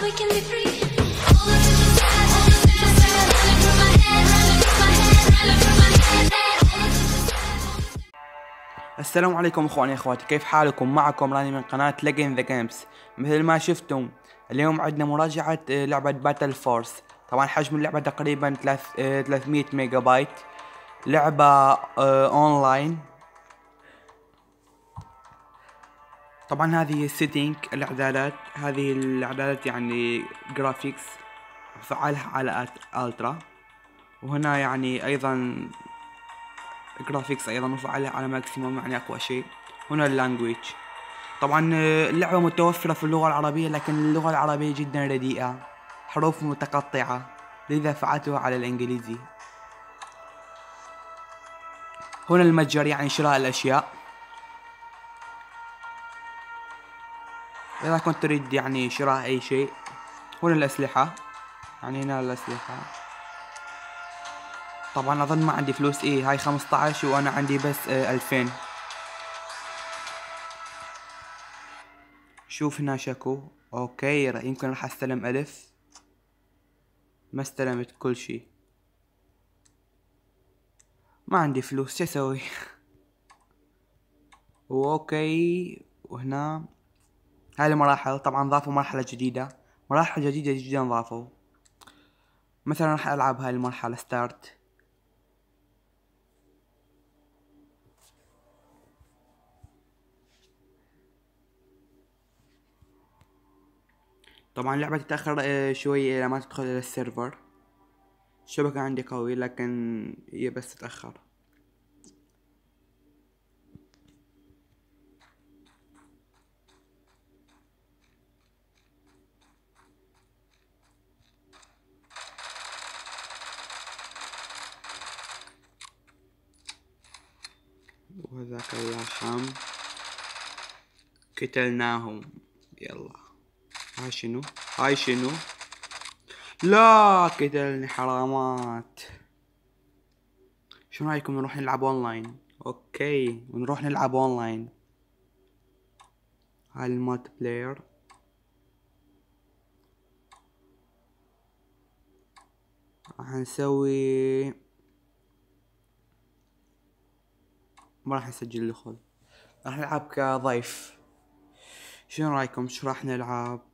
we can be free. All the feels bad, all the feels bad, running through my head, running through my head, running through my head. All the feels bad. السلام عليكم اخواني اخواتي، كيف حالكم؟ معكم راني من قناة ليجن ذا جيمز. مثل ما شفتم اليوم عندنا مراجعة لعبة باتل فورس. طبعا حجم اللعبة تقريبا 300 ميجا بايت. لعبة اونلاين. طبعا هذه السيتنج الاعدادات، هذه الاعدادات يعني جرافيكس فعلها على الترا، وهنا يعني ايضا جرافيكس ايضا مفعلها على ماكسيموم يعني اقوى شيء. هنا اللانجويج. طبعا اللعبة متوفرة في اللغة العربية، لكن اللغة العربية جدا رديئة، حروف متقطعة، لذا فعلتها على الانجليزي. هنا المتجر يعني شراء الاشياء، اذا كنت تريد يعني شراء اي شيء. هنا الاسلحة، يعني هنا الاسلحة. طبعا اظن ما عندي فلوس، هاي 15 وانا عندي بس 2000. شوف هنا شكو. اوكي يمكن راح استلم 1000. ما استلمت كل شي، ما عندي فلوس، شو اسوي؟ اوكي. وهنا هاي المراحل، طبعا ضافوا مرحلة جديدة، مراحل جديدة جدا ضافوا. مثلا راح العب هاي المرحلة ستارت. طبعا اللعبة تتأخر شوي لما تدخل الى السيرفر. الشبكة عندي قوي لكن هي بس تتأخر. وهذاك اللاشام قتلناهم. يلا هاي شنو؟ هاي شنو؟ لا قتلني حرامات. شو رايكم نروح نلعب اونلاين؟ اوكي ونروح نلعب اونلاين. هاي المالتي بلاير. راح نسوي، ما راح نسجل دخول، راح نلعب كضيف. شنو رايكم؟ شو راح نلعب؟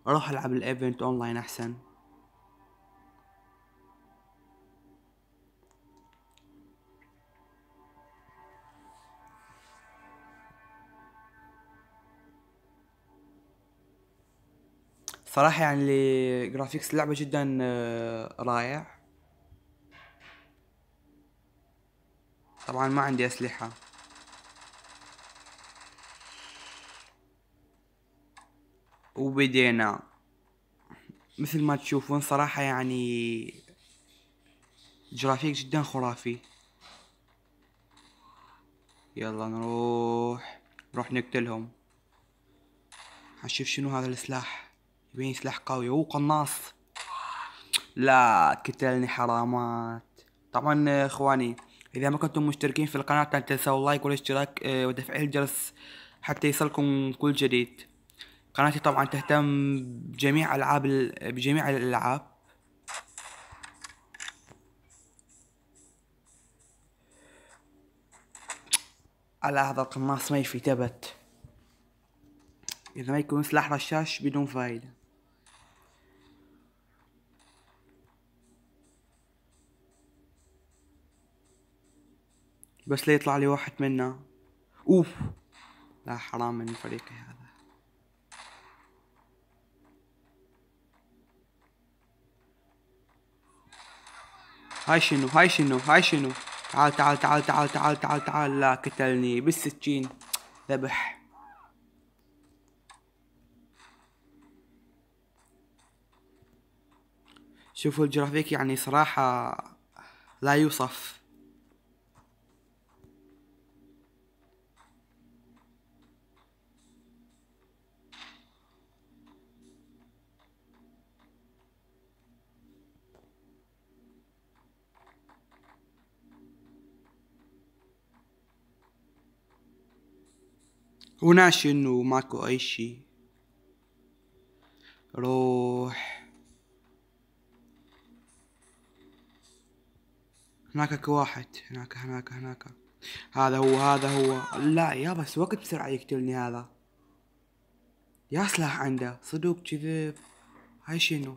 اروح العب الايفنت اونلاين احسن. صراحة يعني جرافيكس اللعبة جدا رائع. طبعا ما عندي اسلحة. وبدينا مثل ما تشوفون صراحة يعني جرافيك جدا خرافي. يلا نروح نقتلهم. هنشوف شنو هذا السلاح، يبين سلاح قوي. قناص. لا قتلني حرامات. طبعا اخواني، اذا ما كنتم مشتركين في القناة لا تنسوا اللايك والاشتراك وتفعيل الجرس حتى يصلكم كل جديد. قناتي طبعا تهتم بجميع الالعاب. على هذا القناص ما يفي تبت، اذا ما يكون سلاح رشاش بدون فايدة. بس لا يطلع لي واحد منا. اوف، لا حرام من فريقي هذا. هاي شنو؟ هاي شنو؟ هاي شنو؟ تعال تعال تعال تعال تعال تعال تعال. لا قتلني بالسكين، ذبح. شوفوا الجرافيك يعني صراحة لا يوصف. هنا شنو؟ ماكو اي شي. روح. هناك اكو واحد، هناك. هذا هو. لا يا بس وقت بسرعة يقتلني هذا. يا سلاح عنده صدق كذب. هاي شنو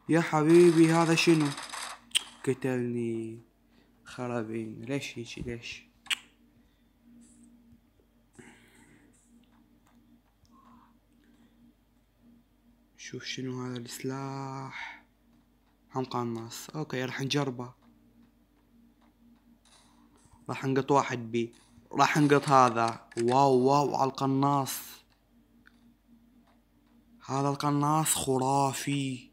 يا حبيبي؟ هذا شنو؟ قتلني. خرابين ليش هيجي ليش؟ شوف شنو هذا السلاح. هم قناص. اوكي راح نجربه. راح نقط واحد بي. راح نقط هذا. واو على القناص. هذا القناص خرافي.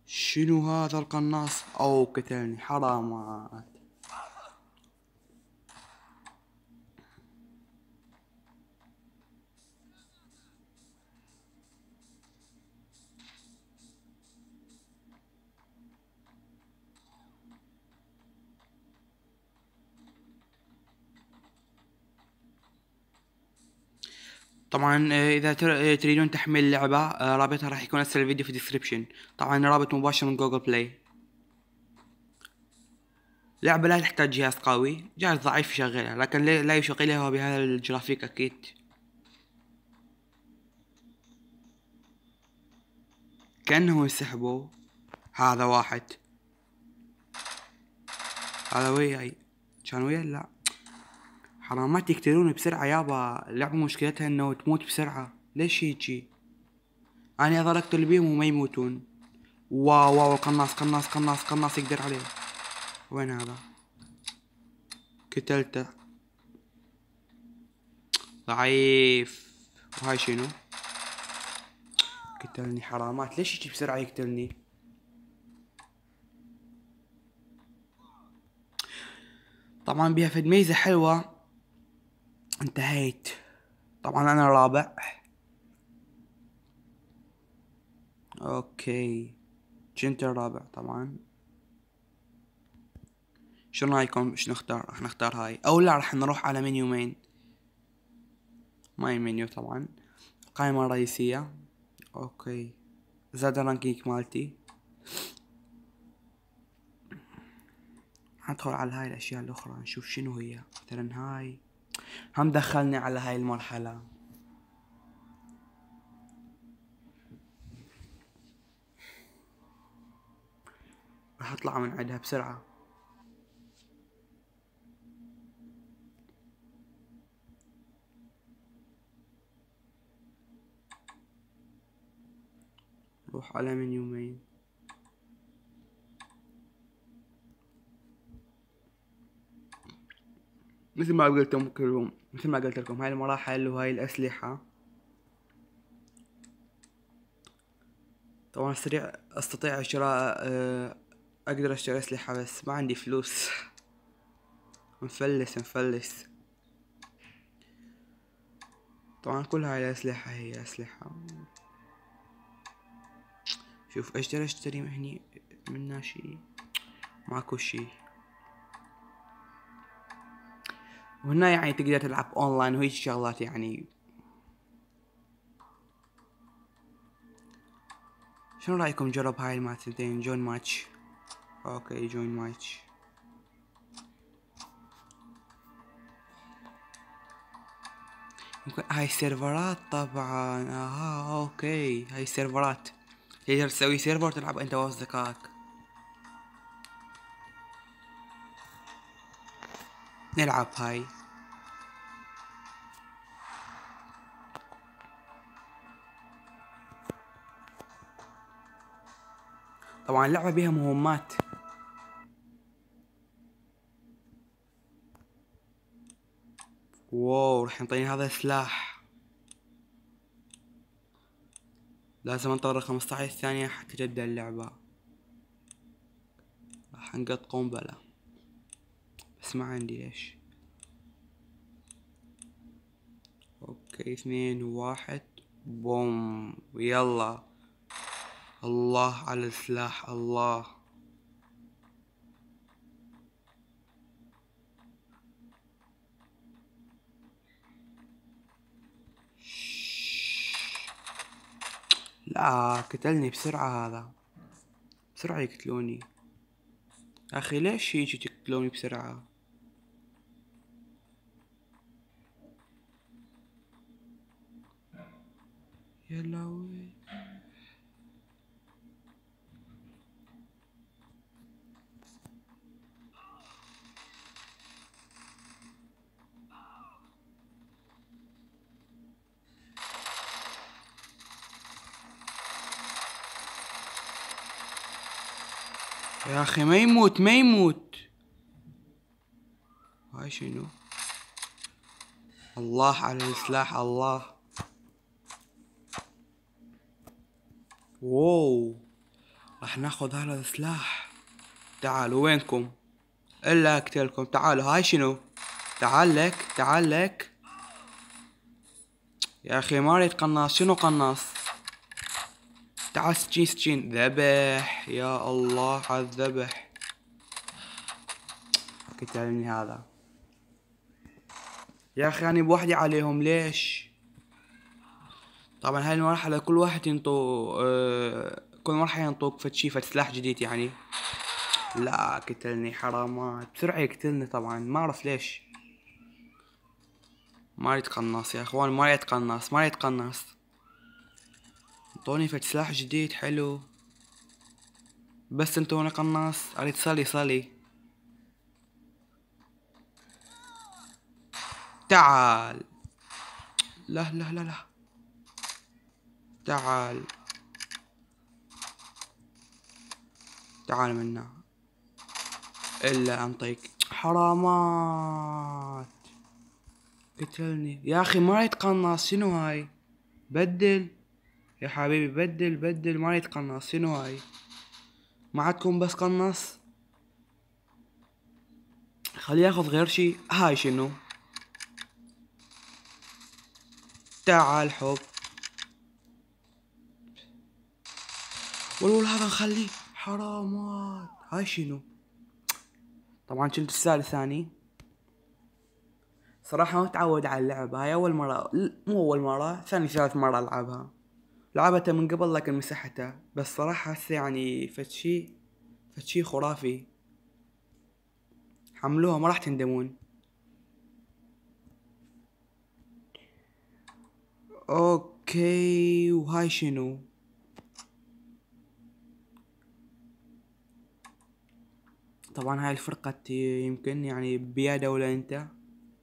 شنو هذا القناص؟ او قتلني حرامات. طبعا اذا تريدون تحميل اللعبة رابطها راح يكون اسفل الفيديو في الديسكريبشن. طبعا رابط مباشر من جوجل بلاي. لعبة لا تحتاج جهاز قوي، جهاز ضعيف يشغلها، لكن لا يشغلها بهذا الجرافيك اكيد. كأنهم يسحبوا. هذا واحد. هذا وياي. كان وياي لا. حرامات يقتلوني بسرعة يابا. اللعبة مشكلتها انه تموت بسرعة. ليش هيجي؟ انا اظل اقتل بيهم وما يموتون. واو قناص يقدر عليه. وين هذا؟ قتلته. ضعيف. وهاي شنو؟ قتلني حرامات. ليش يجي بسرعة يقتلني؟ طبعا بيها فد ميزة حلوة. انتهيت. طبعا انا رابع. اوكي كنت الرابع طبعا. شنو رايكم ايش نختار؟ راح نختار هاي او لا راح نروح على منيو مين. ماي منيو طبعا. القائمة الرئيسية. اوكي زاد الرانكينج مالتي. ندخل على هاي الاشياء الاخرى نشوف شنو هي. مثلا هاي هم دخلني على هاي المرحلة. راح اطلع من عندها بسرعة. روح على منيو مين. مثل ما قلت لكم هاي المراحل وهاي الأسلحة. طبعا استطيع شراء اقدر اشتري اسلحة بس ما عندي فلوس. مفلس. طبعا كل هاي الاسلحة هي اسلحة. شوف اقدر اشتري هني منها شي. ماكو شي. وهنا يعني تقدر تلعب اونلاين وهيك شغلات يعني. شنو رايكم نجرب هاي الماتشين جوين ماتش؟ اوكي جوين ماتش. هاي السيرفرات طبعا. اوكي هاي السيرفرات. تقدر تسوي سيرفر تلعب انت واصدقائك. نلعب هاي. طبعا اللعبة بيها مهمات. واو راح ينطيني هذا السلاح. لازم انطر 15 ثانية حتى تبدأ اللعبة. راح نقط قنبلة بس ما عندي ليش. اوكي 2 و1 بوم يلا. الله على السلاح الله. لا قتلني بسرعة هذا، بسرعة يقتلوني. اخي ليش يجي تقتلوني بسرعة؟ يا لهوي. يا اخي ما يموت ما يموت. هاي شنو؟ الله على السلاح الله. واو، راح ناخذ هذا السلاح. تعالوا وينكم؟ الا اقتلكم. تعالوا. هاي شنو؟ تعال لك تعال لك. يا اخي ما اريد قناص. شنو قناص؟ تعال سكين سكين. ذبح. يا الله على الذبح. قتلني هذا. يا اخي انا بوحدي عليهم ليش؟ طبعا هاي المرحلة كل واحد ينطو كل مرحلة ينطوك فد شي، فد سلاح جديد يعني. لا قتلني حرامات. بسرعة يقتلني طبعا ما اعرف ليش. ما اريد قناص يا اخوان، ما اريد قناص ما اريد قناص. انطوني فد سلاح جديد حلو. بس انطوني قناص. اريد صلي صلي. تعال. لا لا لا لا. تعال تعال منا. الا انطيك حرامات. قتلني يا اخي ما اريد قناص. شنو هاي؟ بدل يا حبيبي بدل بدل. ما اريد قناص. شنو هاي؟ ما عندكم بس قناص؟ خليه ياخذ غير شي. هاي شنو؟ تعال حب. والله هذا نخليه حرامات. هاي شنو؟ طبعا كنت السادس ثاني. صراحة ما متعود على اللعبة. هاي أول مرة، مو أول مرة، ثاني ثالث مرة ألعبها. لعبتها من قبل لكن مسحتها. بس صراحة هسه يعني فتشي خرافي. حملوها ما راح تندمون. اوكي وهاي شنو؟ طبعا هاي الفرقة يمكن يعني بيا دولة انت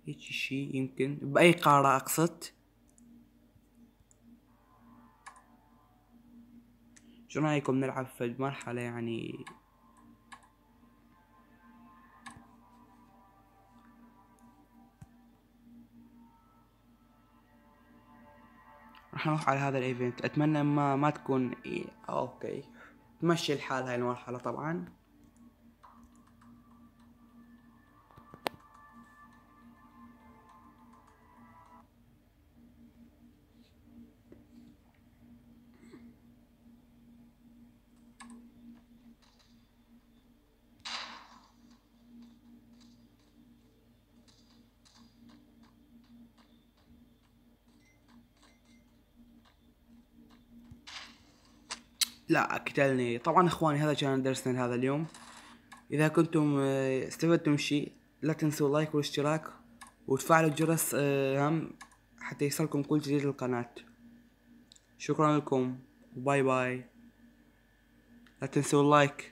هيك شي، يمكن بأي قارة اقصد. شو رايكم نلعب في المرحلة يعني؟ راح نروح على هذا الايفنت. اتمنى ما تكون اوكي. تمشي الحال هاي المرحلة طبعا. لا قتلني. طبعا اخواني هذا كان درسنا لهذا اليوم. اذا كنتم استفدتم شيء لا تنسوا اللايك والاشتراك وتفعلوا الجرس هم حتى يصلكم كل جديد للقناة. شكرا لكم وباي باي. لا تنسوا اللايك.